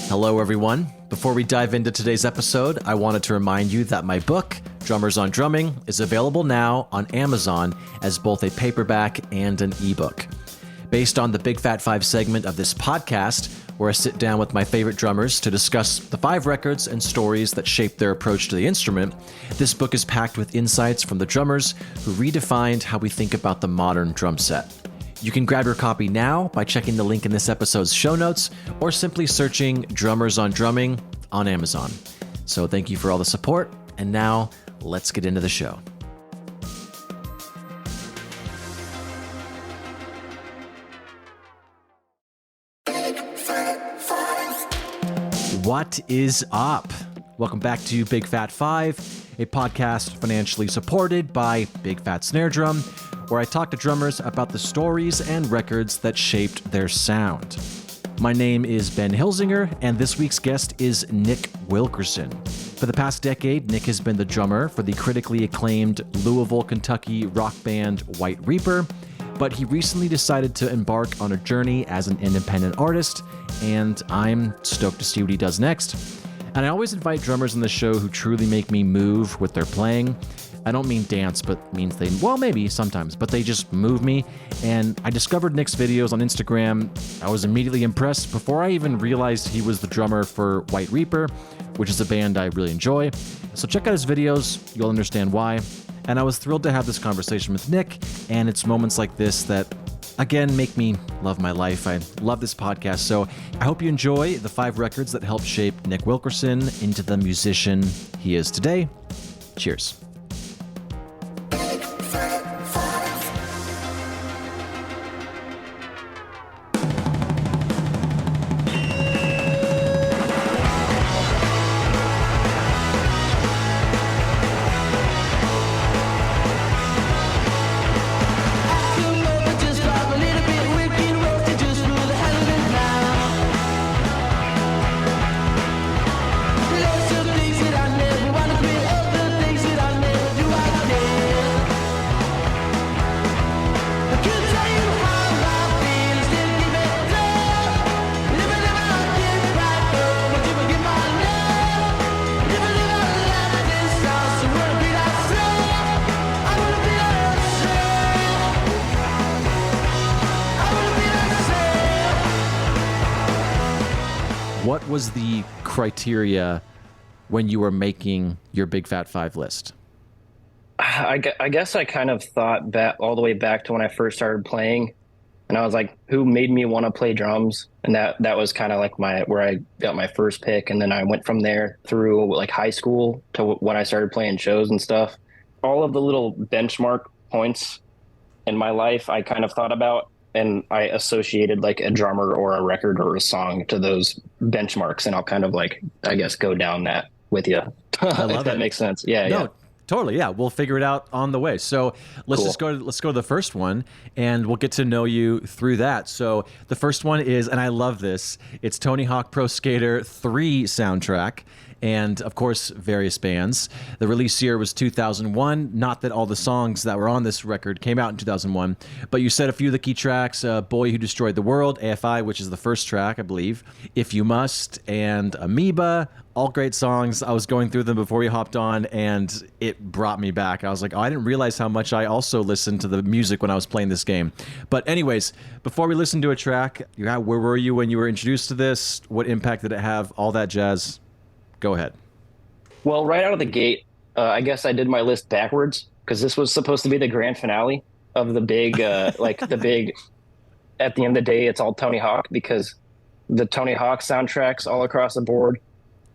Hello, everyone. Before we dive into today's episode, I wanted to remind you that my book, Drummers on Drumming, is available now on Amazon as both a paperback and an ebook. Based on the Big Fat 5 segment of this podcast, where I sit down with my favorite drummers to discuss the 5 records and stories that shaped their approach to the instrument, this book is packed with insights from the drummers who redefined how we think about the modern drum set. You can grab your copy now by checking the link in this episode's show notes or simply searching Drummers on Drumming on Amazon. So thank you for all the support, and now let's get into the show. What is up? Welcome back to Big Fat 5, a podcast financially supported by Big Fat Snare Drum, where I talk to drummers about the stories and records that shaped their sound. My name is Ben Hilsinger, and this week's guest is Nick Wilkerson. For the past decade, Nick has been the drummer for the critically acclaimed Louisville, Kentucky rock band White Reaper, but he recently decided to embark on a journey as an independent artist, and I'm stoked to see what he does next. And I always invite drummers on the show who truly make me move with their playing. I don't mean dance, but means they, well, maybe sometimes, but they just move me. And I discovered Nick's videos on Instagram. I was immediately impressed before I even realized he was the drummer for White Reaper, which is a band I really enjoy. So check out his videos, you'll understand why. And I was thrilled to have this conversation with Nick, and it's moments like this that, again, make me love my life. I love this podcast, so I hope you enjoy the 5 records that helped shape Nick Wilkerson into the musician he is today. Cheers. What was the criteria when you were making your Big Fat 5 list? I guess I kind of thought back all the way back to when I first started playing, and I was like, who made me want to play drums? And that was kind of like where I got my first pick. And then I went from there through like high school to when I started playing shows and stuff. All of the little benchmark points in my life I kind of thought about, and I associated like a drummer or a record or a song to those benchmarks. And I'll kind of like, I guess, go down that with you. I love if that it. makes sense. Yeah. No, yeah. totally. Yeah. We'll figure it out on the way. So let's Cool. let's go to the first one, and we'll get to know you through that. So the first one is, and I love this, it's Tony Hawk Pro Skater 3 soundtrack. And of course, various bands. The release year was 2001. Not that all the songs that were on this record came out in 2001, but you said a few of the key tracks: Boy Who Destroyed the World, AFI, which is the first track, I believe, If You Must, and Amoeba. All great songs. I was going through them before we hopped on, and it brought me back. I was like, oh, I didn't realize how much I also listened to the music when I was playing this game. But anyways, before we listen to a track, where were you when you were introduced to this? What impact did it have? All that jazz. Go ahead. Well, right out of the gate, I guess I did my list backwards because this was supposed to be the grand finale of the big, like the big, at the end of the day, it's all Tony Hawk, because the Tony Hawk soundtracks all across the board,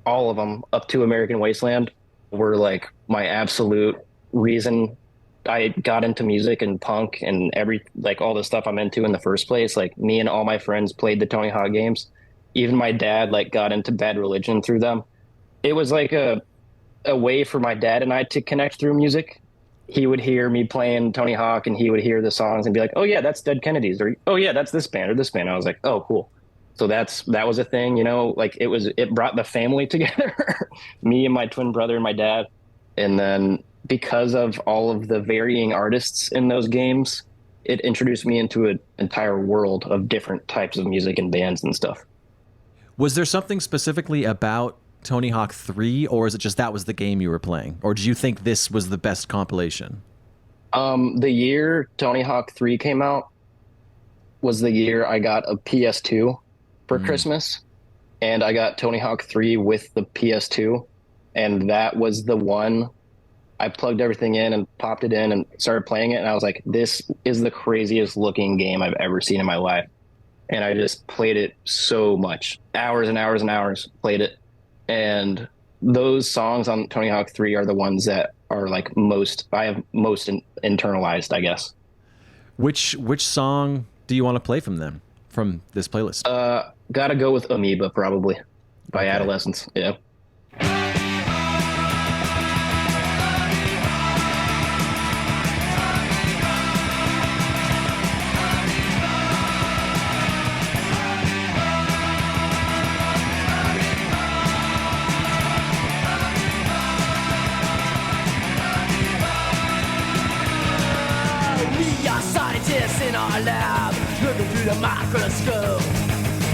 all of them up to American Wasteland, were like my absolute reason I got into music and punk and all the stuff I'm into in the first place. Like, me and all my friends played the Tony Hawk games. Even my dad like got into Bad Religion through them. It was like a way for my dad and I to connect through music. He would hear me playing Tony Hawk and he would hear the songs and be like, oh yeah, that's Dead Kennedys, or oh yeah, that's this band or this band. I was like, oh, cool. So that was a thing, like it brought the family together, me and my twin brother and my dad. And then because of all of the varying artists in those games, it introduced me into an entire world of different types of music and bands and stuff. Was there something specifically about Tony Hawk 3, or is it just that was the game you were playing? Or do you think this was the best compilation? The year Tony Hawk 3 came out was the year I got a PS2 for Christmas, and I got Tony Hawk 3 with the PS2, and that was the one I plugged everything in and popped it in and started playing it, and I was like, this is the craziest looking game I've ever seen in my life. And I just played it so much, hours and hours and hours, played it. And those songs on Tony Hawk 3 are the ones that are like I have most internalized, I guess. Which song do you want to play from them, from this playlist? Gotta go with Amoeba, probably, by Adolescents. Yeah. In our lab, looking through the microscope.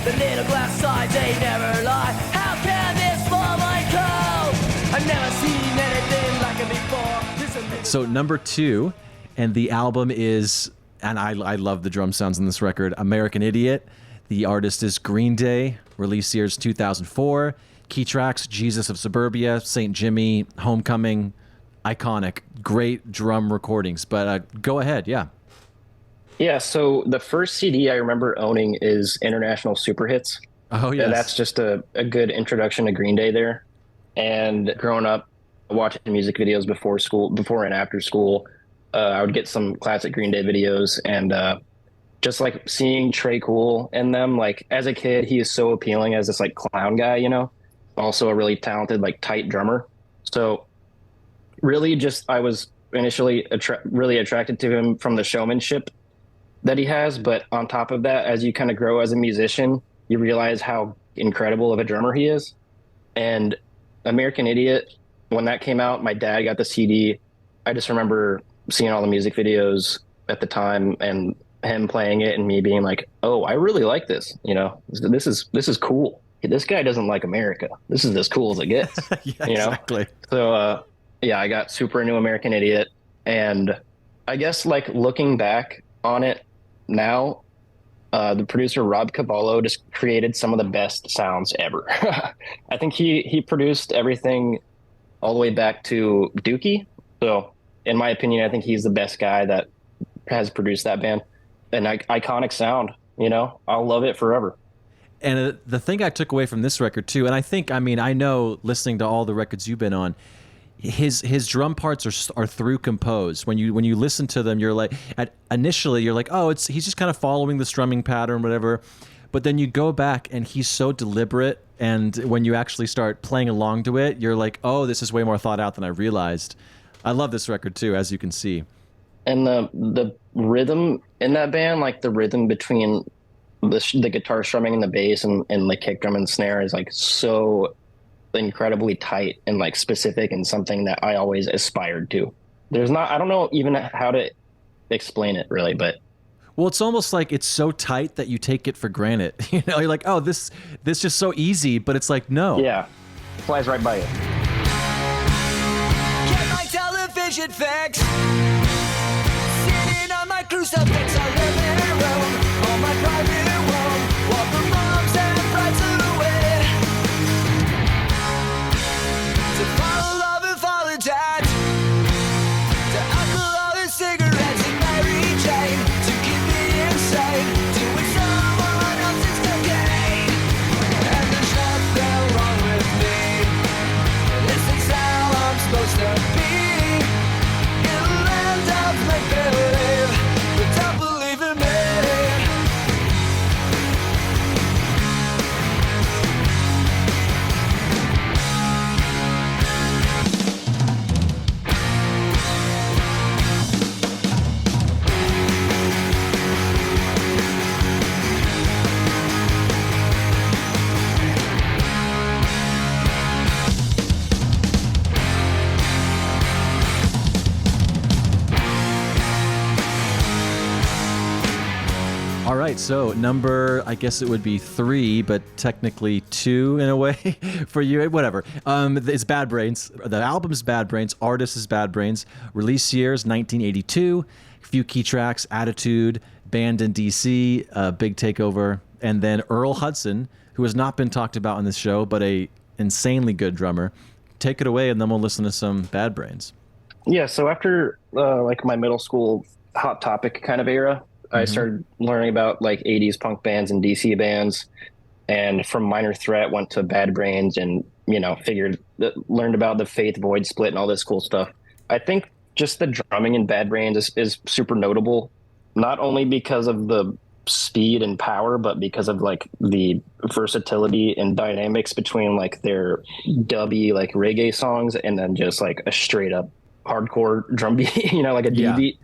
The little glass sides, they never lie. How can this fall my code? I've never seen anything like it before. So number 2, and the album is, and I love the drum sounds on this record, American Idiot. The artist is Green Day. Release years 2004. Key tracks: Jesus of Suburbia, St. Jimmy, Homecoming. Iconic, great drum recordings. But go ahead, yeah. Yeah, so the first CD I remember owning is International Super Hits. Oh, yes. And that's just a good introduction to Green Day there. And growing up, watching music videos before and after school, I would get some classic Green Day videos, and just like seeing Trey Cool in them. Like as a kid, he is so appealing as this like clown guy, you know, also a really talented, like tight drummer. So really just, I was initially really attracted to him from the showmanship that he has, but on top of that, as you kind of grow as a musician, you realize how incredible of a drummer he is. And American Idiot, when that came out, my dad got the CD. I just remember seeing all the music videos at the time and him playing it and me being like, oh, I really like this. You know, this is cool. This guy doesn't like America. This is as cool as it gets. Yeah, you know? exactly. So yeah, I got super into American Idiot, and I guess like looking back on it now, the producer Rob Cavallo just created some of the best sounds ever. I think he produced everything all the way back to Dookie. So in my opinion, I think he's the best guy that has produced that band. An iconic sound, you know, I'll love it forever. And the thing I took away from this record too, and I know listening to all the records you've been on, his drum parts are through composed. When you listen to them, you're like, initially you're like, oh, he's just kind of following the strumming pattern, whatever. But then you go back and he's so deliberate, and when you actually start playing along to it, you're like, oh, this is way more thought out than I realized. I love this record too, as you can see. And the rhythm in that band, like the rhythm between the guitar strumming and the bass and the kick drum and snare is like so incredibly tight and like specific, and something that I always aspired to. I don't know even how to explain it really, but well, it's almost like it's so tight that you take it for granted. You know, you're like, oh, this just so easy, but it's like, no. Yeah, flies right by you. Get my television fix. Sitting on my crucifix, I live in a room on my private room. Walk the moms and brides away. To follow love and follow dad. To alcohol and cigarettes and Mary Jane. To keep me insane. Doing someone else's cocaine. And there's nothing wrong with me. This is how I'm supposed to be. In a land of make-believe. But don't believe in right, so number, I guess it would be 3, but technically 2 in a way for you. Whatever. It's Bad Brains. The album's Bad Brains. Artist is Bad Brains. Release years 1982. A few key tracks: Attitude, Banned in DC, Big Takeover, and then Earl Hudson, who has not been talked about on this show, but a insanely good drummer. Take it away, and then we'll listen to some Bad Brains. Yeah, so after like my middle school Hot Topic kind of era, I started learning about like 80s punk bands and DC bands, and from Minor Threat went to Bad Brains, and learned about the Faith Void split and all this cool stuff. I think just the drumming in Bad Brains is super notable, not only because of the speed and power, but because of like the versatility and dynamics between like their dubby like reggae songs and then just like a straight up hardcore drum beat, like a D beat.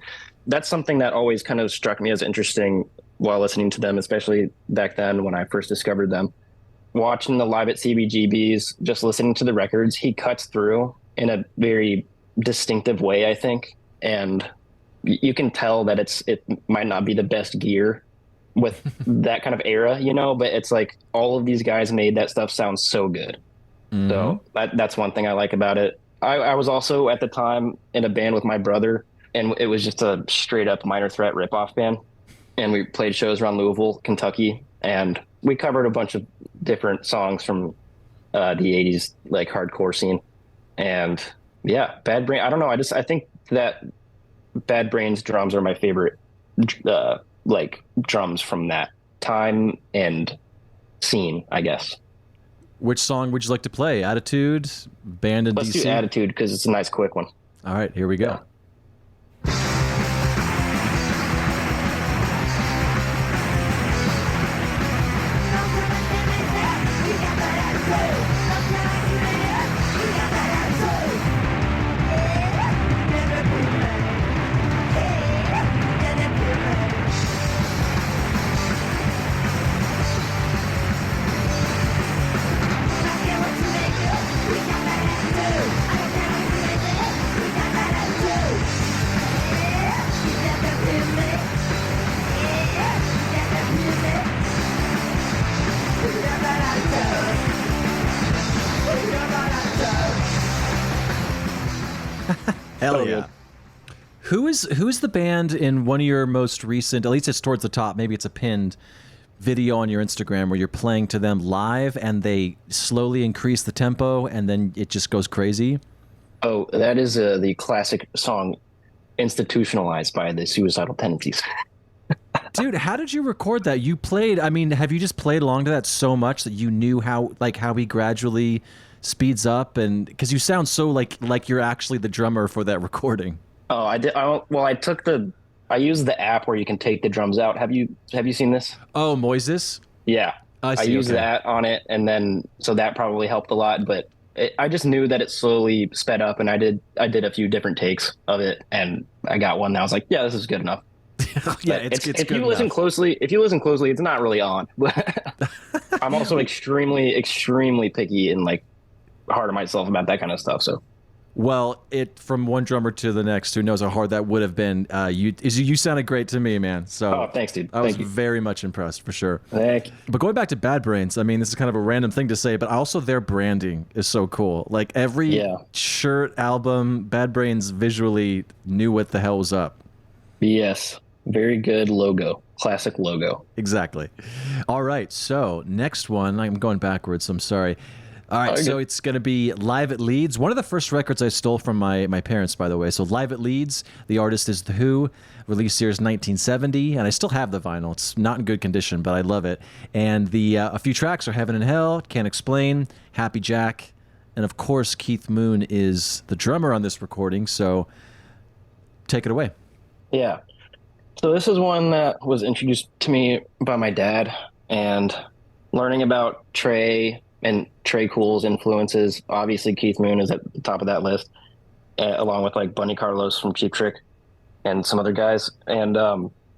That's something that always kind of struck me as interesting while listening to them, especially back then when I first discovered them. Watching the live at CBGB's, just listening to the records, he cuts through in a very distinctive way, I think. And you can tell that it might not be the best gear with that kind of era, but it's like all of these guys made that stuff sound so good. So that's one thing I like about it. I was also at the time in a band with my brother, and it was just a straight up Minor Threat ripoff band. And we played shows around Louisville, Kentucky, and we covered a bunch of different songs from the 80s, like hardcore scene. And yeah, Bad Brain, I don't know. I think that Bad Brains drums are my favorite, like drums from that time and scene, I guess. Which song would you like to play? Attitude, Banned in DC? Let's do Attitude because it's a nice quick one. All right, here we go. Yeah. Hell yeah. Who's the band in one of your most recent, at least it's towards the top, maybe it's a pinned video on your Instagram where you're playing to them live and they slowly increase the tempo and then it just goes crazy? Oh, that is the classic song Institutionalized by the Suicidal Tendencies. Dude, how did you record that? You played, have you just played along to that so much that you knew how he gradually speeds up? And because you sound so like you're actually the drummer for that recording. Oh, I did. I used the app where you can take the drums out. Have you seen this? Oh, Moises? Yeah. I used that on it, and then so that probably helped a lot, but I just knew that it slowly sped up, and I did a few different takes of it, and I got one that I was like, yeah, this is good enough. Yeah, it's if good you listen enough. closely, it's not really on. But I'm also extremely, extremely picky and like hard on myself about that kind of stuff. So, well, from one drummer to the next, who knows how hard that would have been. You sounded great to me, man. So, thanks, dude. I was very much impressed for sure. Thank you. But going back to Bad Brains, this is kind of a random thing to say, but also their branding is so cool. Like every shirt, album, Bad Brains visually knew what the hell was up. Yes. Very good logo. Classic logo. Exactly. All right. So next one, I'm going backwards. I'm sorry. All right. So it's going to be Live at Leeds. One of the first records I stole from my parents, by the way. So Live at Leeds, the artist is The Who. Release year is 1970. And I still have the vinyl. It's not in good condition, but I love it. And a few tracks are Heaven and Hell, Can't Explain, Happy Jack. And of course, Keith Moon is the drummer on this recording. So take it away. Yeah. So this is one that was introduced to me by my dad, and learning about Trey and Trey Cool's influences. Obviously, Keith Moon is at the top of that list, along with like Bunny Carlos from Cheap Trick and some other guys. And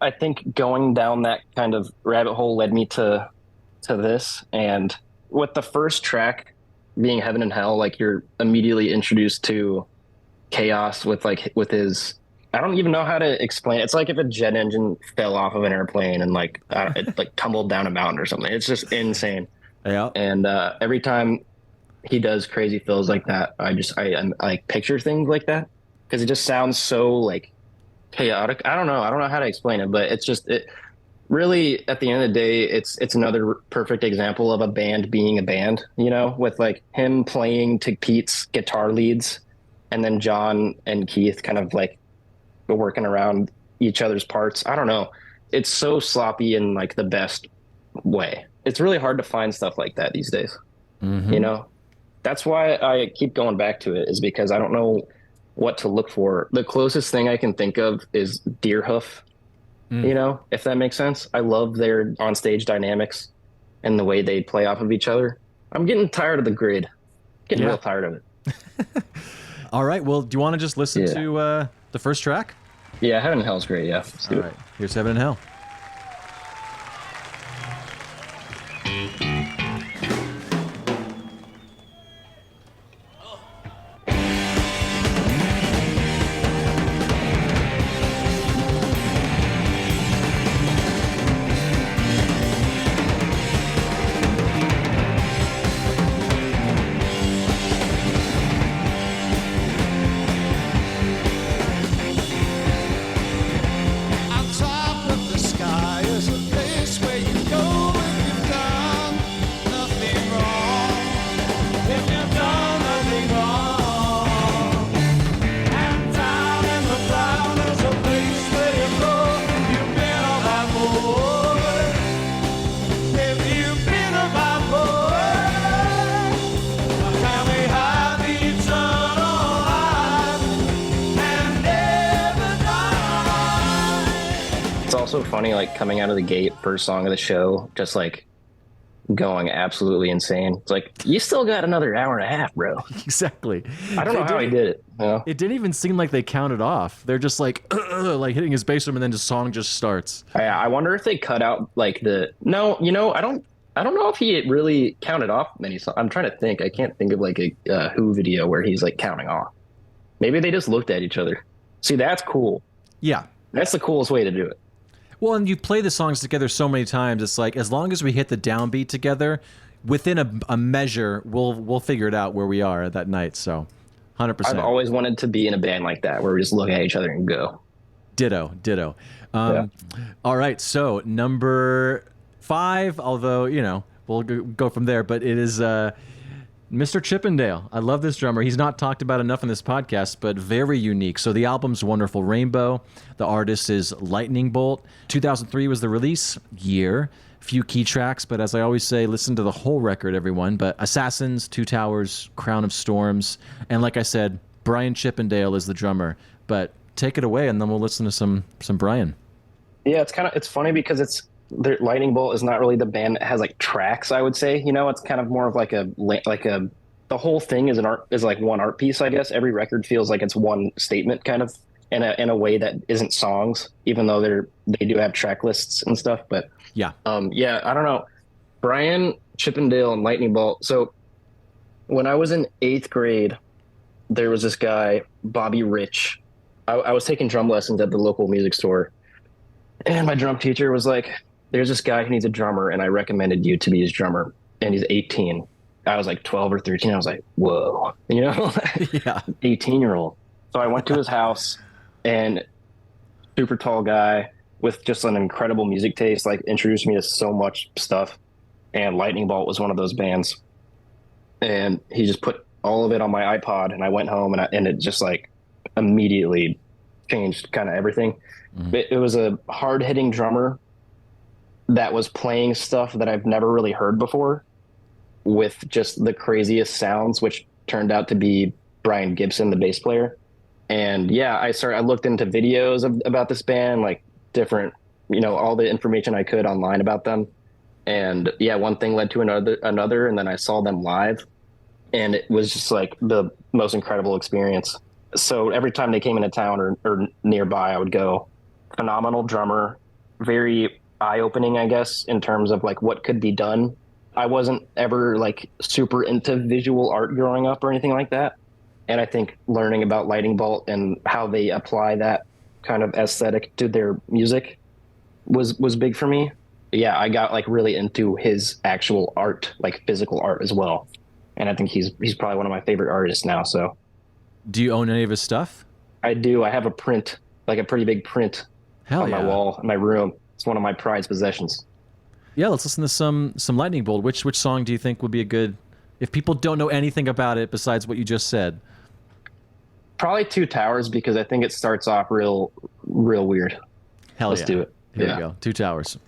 I think going down that kind of rabbit hole led me to this. And with the first track being Heaven and Hell, like you're immediately introduced to Chaos with his I don't even know how to explain it. It's like if a jet engine fell off of an airplane and like it like tumbled down a mountain or something. It's just insane. Yeah. And every time he does crazy fills like that, I like picture things like that because it just sounds so like chaotic. I don't know. I don't know how to explain it, but it's just it really at the end of the day, it's another perfect example of a band being a band, you know, with like him playing to Pete's guitar leads and then John and Keith kind of like working around each other's parts. I don't know. It's so sloppy in like the best way. It's really hard to find stuff like that these days. You know, that's why I keep going back to it, is because I don't know what to look for. The closest thing I can think of is Deerhoof, you know, if that makes sense. I love their onstage dynamics and the way they play off of each other. I'm getting tired of the grid, getting real tired of it. All right. Well, do you want to just listen to the first track? Yeah, Heaven and Hell is great. Yeah. Let's do All right. Here's Heaven and Hell. On top of the sky is a place where you go if you've done nothing wrong. If you've done nothing wrong. And down in the ground is a place where you go if you've been a bad boy. If you've been a bad boy, can we have eternal life and never die? It's also funny, like coming out of the gate, first song of the show, just like going absolutely insane. It's like, you still got another hour and a half, bro. Exactly. I don't know how he did it. You know? It didn't even seem like they counted off. They're just like, like hitting his bass drum, and then the song just starts. I wonder if they cut out like no, you know, I don't know if he really counted off many songs. I'm trying to think. I can't think of like a Who video where he's like counting off. Maybe they just looked at each other. See, that's cool. Yeah. That's the coolest way to do it. Well, and you play the songs together so many times. It's like, as long as we hit the downbeat together, within a measure, we'll figure it out where we are that night. So, 100%. I've always wanted to be in a band like that, where we just look at each other and go. Ditto. All right, so number 5, although, you know, we'll go from there, but it is Mr. Chippendale. I love this drummer. He's not talked about enough in this podcast, but very unique. So the album's Wonderful Rainbow. The artist is Lightning Bolt. 2003 was the release year. Few key tracks, but as I always say, listen to the whole record, everyone. But Assassins, Two Towers, Crown of Storms, and like I said, Brian Chippendale is the drummer. But take it away, and then we'll listen to some Brian. Yeah, it's funny because Lightning Bolt is not really the band that has like tracks, I would say. You know, it's kind of more of like the whole thing is like one art piece, I guess. Every record feels like it's one statement kind of in a way that isn't songs, even though they do have track lists and stuff. But yeah, I don't know. Brian Chippendale and Lightning Bolt. So when I was in 8th grade, there was this guy, Bobby Rich. I was taking drum lessons at the local music store, and my drum teacher was like, there's this guy who needs a drummer, and I recommended you to be his drummer. And he's 18. I was like 12 or 13. I was like, whoa, you know, yeah, 18-year-old. So I went to his house, and super tall guy with just an incredible music taste, like introduced me to so much stuff. And Lightning Bolt was one of those bands. And he just put all of it on my iPod, and I went home, and it just like immediately changed kind of everything. Mm-hmm. It was a hard-hitting drummer that was playing stuff that I've never really heard before with just the craziest sounds, which turned out to be Brian Gibson, the bass player. And yeah, I looked into videos about this band, like different, you know, all the information I could online about them. And yeah, one thing led to another, and then I saw them live, and it was just like the most incredible experience. So every time they came into town or nearby, I would go. Phenomenal drummer, very eye-opening, I guess, in terms of like what could be done. I wasn't ever like super into visual art growing up or anything like that. And I think learning about Lightning Bolt and how they apply that kind of aesthetic to their music was big for me. Yeah, I got like really into his actual art, like physical art as well. And I think he's probably one of my favorite artists now. So, Do you own any of his stuff? I do. I have a print, like a pretty big print Hell on yeah. my wall in my room. It's one of my prized possessions. Yeah, let's listen to some Lightning Bolt. Which song do you think would be a good, if people don't know anything about it besides what you just said? Probably Two Towers, because I think it starts off real weird. Hell Let's yeah. do it. Here Yeah. we go. Two Towers.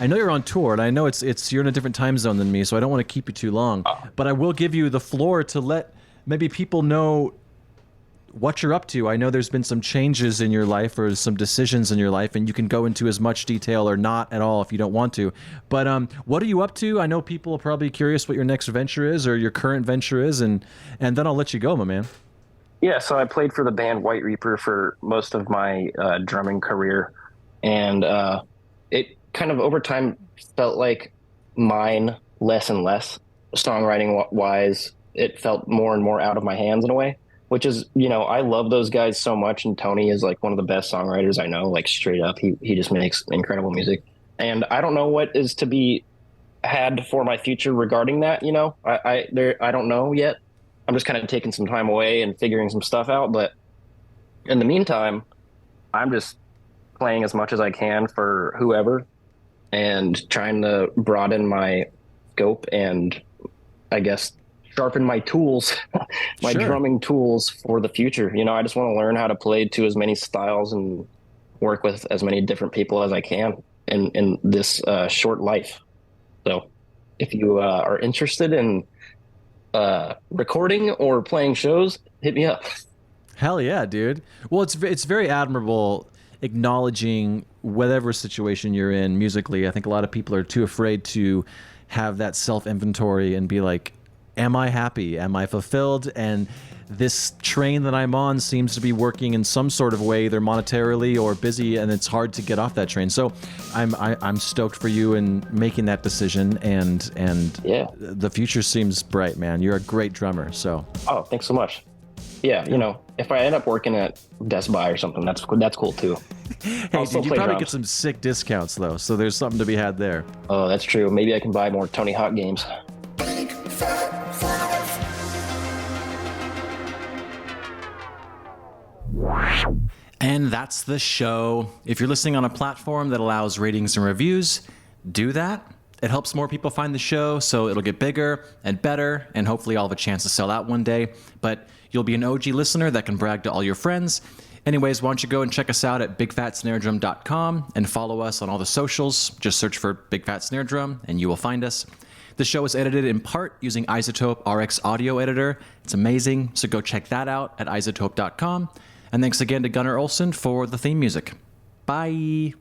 I know you're on tour, and I know it's you're in a different time zone than me, so I don't want to keep you too long. But I will give you the floor to let maybe people know what you're up to. I know there's been some changes in your life or some decisions in your life, and you can go into as much detail or not at all if you don't want to. But what are you up to? I know people are probably curious what your next venture is or your current venture is, and then I'll let you go, my man. Yeah, so I played for the band White Reaper for most of my drumming career, and it kind of over time felt like mine less and less. Songwriting wise, it felt more and more out of my hands in a way, which is, I love those guys so much, and Tony is like one of the best songwriters I know, like straight up. He just makes incredible music, and I don't know what is to be had for my future regarding that. I don't know yet. I'm just kind of taking some time away and figuring some stuff out. But in the meantime, I'm just playing as much as I can for whoever and trying to broaden my scope and, I guess, sharpen my tools, my Sure. drumming tools for the future. I just want to learn how to play to as many styles and work with as many different people as I can in this short life. So if you are interested in recording or playing shows, hit me up. Hell yeah, dude. Well, it's very admirable acknowledging whatever situation you're in musically. I think a lot of people are too afraid to have that self-inventory and be like, am I happy? Am I fulfilled? And this train that I'm on seems to be working in some sort of way, either monetarily or busy, and it's hard to get off that train. So I'm stoked for you in making that decision, and Yeah. the future seems bright, man. You're a great drummer. So Oh, thanks so much. Yeah, if I end up working at Best Buy or something, that's cool too. hey, I'll still dude, you play probably drums. get some sick discounts though, so there's something to be had there. Oh, that's true. Maybe I can buy more Tony Hawk games. And that's the show. If you're listening on a platform that allows ratings and reviews, do that. It helps more people find the show, so it'll get bigger and better, and hopefully I'll have a chance to sell out one day. But you'll be an OG listener that can brag to all your friends. Anyways, why don't you go and check us out at bigfatsnaredrum.com and follow us on all the socials. Just search for Big Fat Snare Drum and you will find us. The show is edited in part using Isotope RX Audio Editor. It's amazing, so go check that out at isotope.com. And thanks again to Gunnar Olsen for the theme music. Bye.